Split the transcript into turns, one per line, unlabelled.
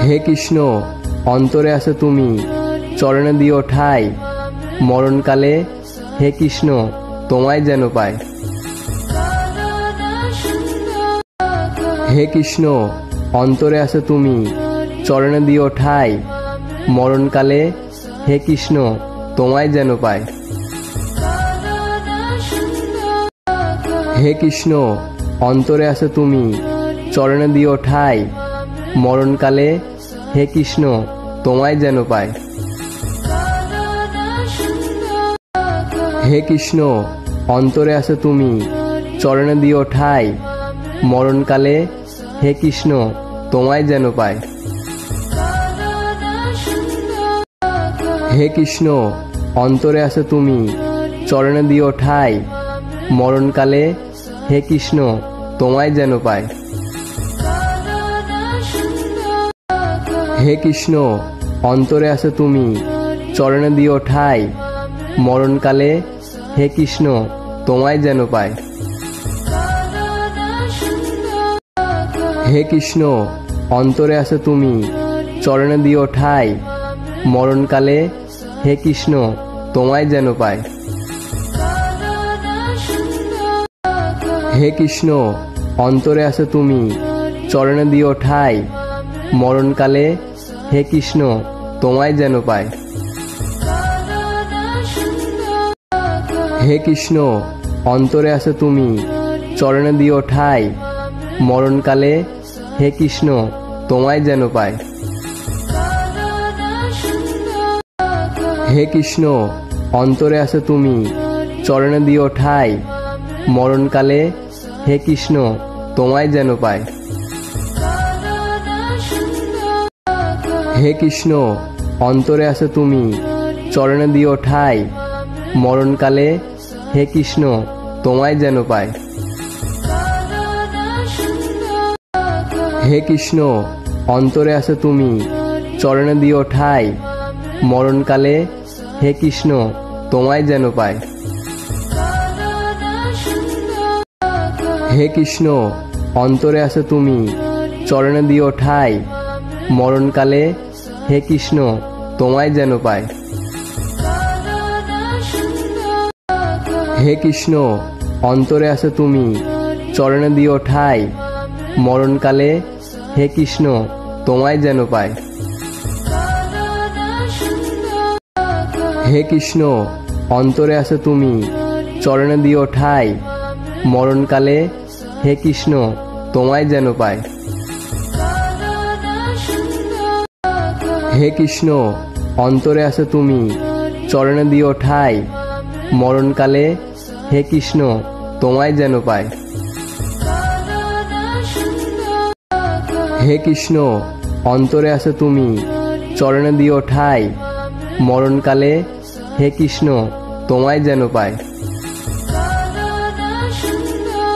হে কৃষ্ণ অন্তরে আছো তুমি, চরণে দিও ঠাই, মরণকালে হে কৃষ্ণ তোমায় যেন পাই। হে কৃষ্ণ অন্তরে আছো তুমি, চরণে দিও ঠাই, মরণকালে হে কৃষ্ণ তোমায় যেন পাই। হে কৃষ্ণ অন্তরে আছো তুমি, চরণে দিও ঠাই, মরণকালে হে কৃষ্ণ তোমায় যেন পাই। হে কৃষ্ণ অন্তরে আছো তুমি, চরণে দিও ঠাই, মরণকালে হে কৃষ্ণ তোমায় যেন পাই। হে কৃষ্ণ অন্তরে আছো তুমি, চরণে দিও ঠাই, মরণকালে হে কৃষ্ণ তোমায় যেন পাই। হে কৃষ্ণ অন্তরে আছো তুমি, চরণে দিও ঠাই, মরণকালে হে কৃষ্ণ তোমায় যেন পাই। হে কৃষ্ণ অন্তরে আছো তুমি, চরণে দিও ঠাই, মরণকালে হে কৃষ্ণ তোমায় যেন পাই। হে কৃষ্ণ অন্তরে আছো তুমি, চরণে দিও ঠাই, মরণকালে হে কৃষ্ণ তোমায় যেন পাই। হে কৃষ্ণ অন্তরে আছো তুমি, চরণে দিও ঠাই, মরণকালে হে কৃষ্ণ তোমায় যেন পাই। হে কৃষ্ণ অন্তরে আছো তুমি, চরণে দিও ঠাই, মরণকালে হে কৃষ্ণ তোমায় যেন পাই। হে কৃষ্ণ অন্তরে আছো তুমি, চরণে দিও ঠাই, মরণকালে হে কৃষ্ণ তোমায় যেন পাই। হে কৃষ্ণ অন্তরে আছো তুমি, চরণে দিও ঠাই, মরণকালে হে কৃষ্ণ তোমায় যেন পাই। হে কৃষ্ণ অন্তরে আছো তুমি, চরণে দিও ঠাই, মরণকালে হে কৃষ্ণ তোমায় যেন পাই। হে কৃষ্ণ অন্তরে আছো তুমি, চরণে দিও ঠাই, মরণকালে হে কৃষ্ণ তোমায় যেন পাই। হে কৃষ্ণ অন্তরে আছো তুমি, চরণে দিও ঠাই, মরণকালে হে কৃষ্ণ তোমায় যেন পাই। হে কৃষ্ণ অন্তরে আছো তুমি, চরণে দিও ঠাই, মরণকালে হে কৃষ্ণ তোমায় যেন পাই। হে কৃষ্ণ অন্তরে আছো তুমি, চরণে দিও ঠাই, মরণকালে হে কৃষ্ণ তোমায় যেন পাই।